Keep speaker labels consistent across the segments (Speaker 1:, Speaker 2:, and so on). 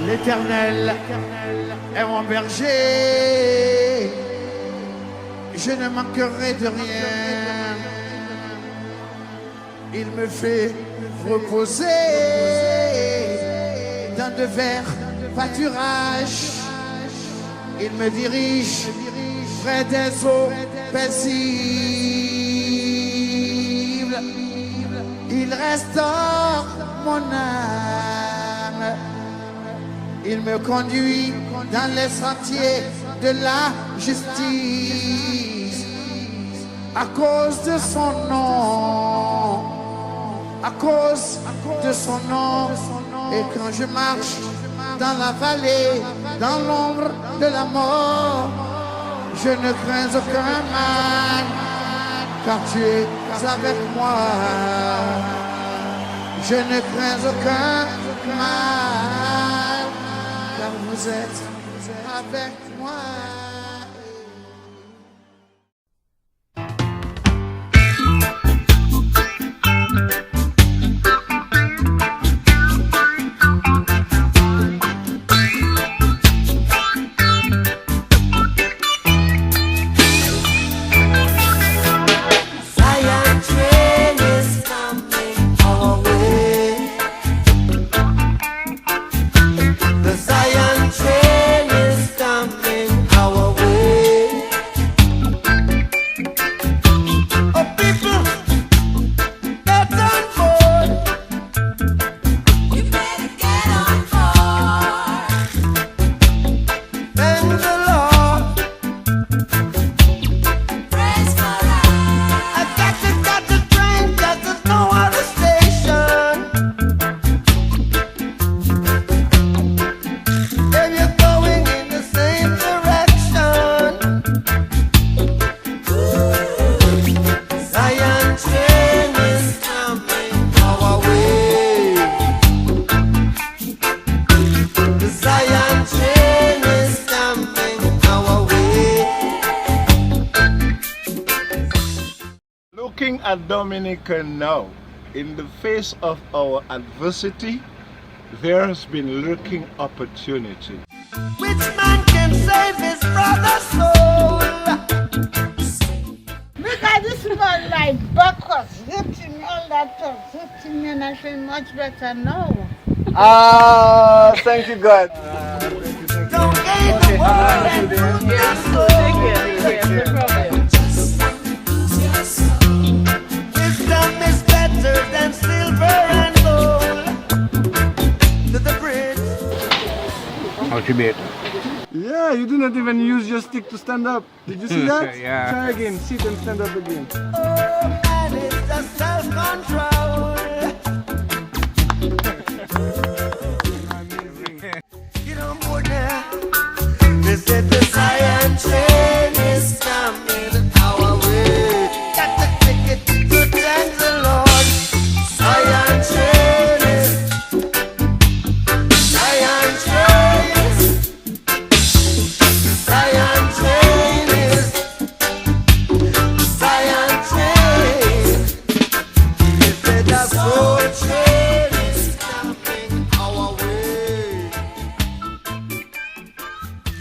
Speaker 1: L'Éternel est mon berger, je ne manquerai de rien. Il me fait reposer dans de verts pâturages. Il me dirige près des eaux paisibles. Il restaure mon âme. Il me conduit dans les sentiers de la justice. À cause de son nom, à cause de son nom. Et quand je marche dans la vallée, dans l'ombre de la mort, je ne crains aucun mal, car tu es avec moi. Je ne crains aucun mal, car vous êtes avec moi.
Speaker 2: Looking at Dominica now, in the face of our adversity, there has been lurking opportunity.
Speaker 3: Which man can save his brother's soul?
Speaker 4: Because this man like backwards, hitting all that stuff, hitting and I feel much better now.
Speaker 5: Thank you, God.
Speaker 3: Don't gain the world and lose your soul. Wisdom is better than silver and gold. To the bridge.
Speaker 5: How she made?
Speaker 6: Yeah, you do not even use your stick to stand up. Did you see that?
Speaker 5: Yeah.
Speaker 6: Try again, sit and stand up again.
Speaker 3: Oh, man, it's just self-control. Get on board now. They said the Zion train is coming our way. Got the ticket to thank the Lord. Zion train is. Zion train is. Zion train is. Zion train. They said the soul train is coming our way.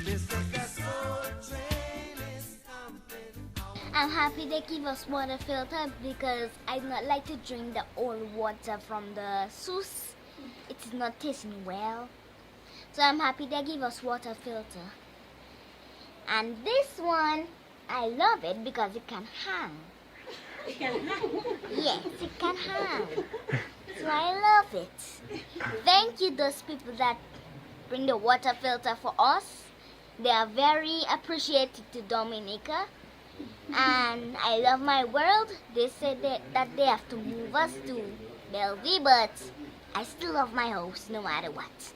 Speaker 3: They said the soul train is coming our way.
Speaker 7: I'm happy they give us water filter because I do not like to drink the old water from the suis. It is not tasting well. So I'm happy they give us water filter. And this one, I love it because it can hang. Yes, it can hang. So I love it. Thank you those people that bring the water filter for us. They are very appreciated to Dominica. And I love my world. They said that they have to move us to Bellevue, but I still love my house no matter what.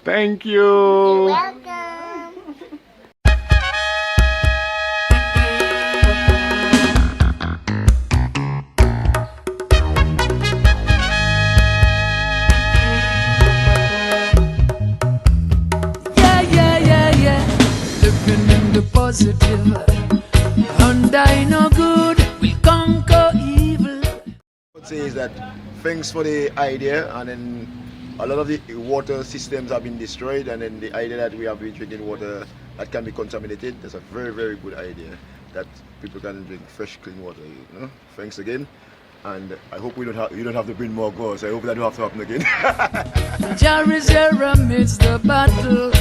Speaker 6: Thank
Speaker 7: You're
Speaker 6: you.
Speaker 7: welcome.
Speaker 3: Yeah. Looking in the positive. And I know good will conquer evil.
Speaker 5: What I would say is that thanks for the idea, and then
Speaker 8: a lot of the water systems have been destroyed, and then the idea that we have drinking water that can be contaminated, that's a very, very good idea, that people can drink fresh, clean water. You know? Thanks again, and I hope you don't have to bring more goals. I hope that don't have to happen again.
Speaker 9: Jah is here amidst the battle,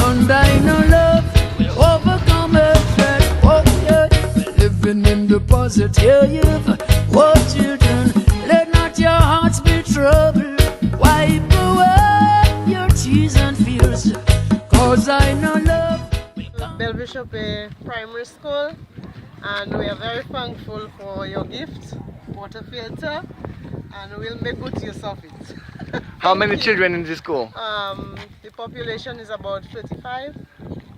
Speaker 9: and I know love will overcome hatred. Oh yeah, living in the positive. Oh children, let not your hearts be troubled. Wipe away your tears and fears, 'cause I know love.
Speaker 10: Bishop Primary School, and we are very thankful for your gift, water filter, and we'll make good use of it.
Speaker 6: How many children in this school?
Speaker 10: The population is about 35.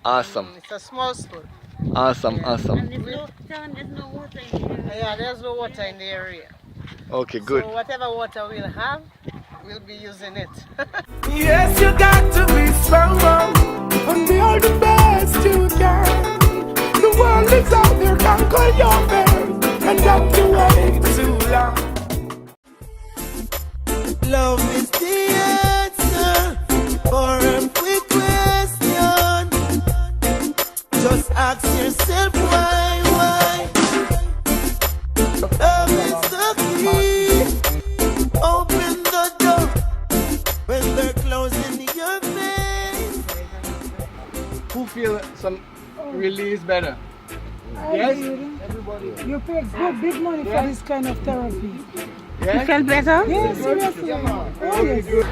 Speaker 6: Awesome.
Speaker 10: It's a small school.
Speaker 6: Awesome,
Speaker 10: Yeah.
Speaker 6: awesome.
Speaker 4: And there's no water in the area.
Speaker 10: Yeah, there's no water in the area.
Speaker 6: Okay, good.
Speaker 10: So whatever water we'll have, we'll be using it.
Speaker 3: Yes, you got to be strong and be all the best you can. The world is out there, conquer your fear, and don't you wait too long. Love is the answer for every question. Just ask yourself why. Love is the key. Open the door when they're closing your face.
Speaker 6: Who feel some release better? Yes? Everybody.
Speaker 11: You pay good big money for this kind of therapy.
Speaker 6: Yes?
Speaker 4: You feel better?
Speaker 11: Yes, seriously. Oh,
Speaker 6: Okay,
Speaker 11: yes.
Speaker 6: good.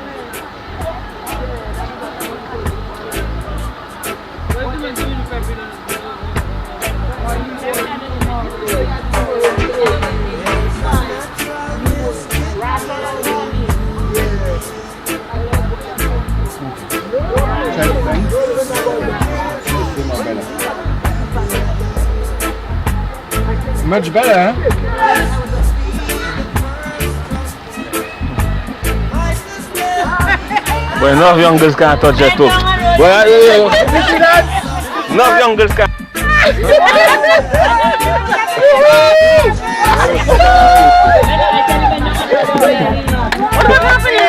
Speaker 6: Much better, huh?
Speaker 5: Well, enough young girls can't touch your toe. Well, enough young girls can't.
Speaker 4: What happened?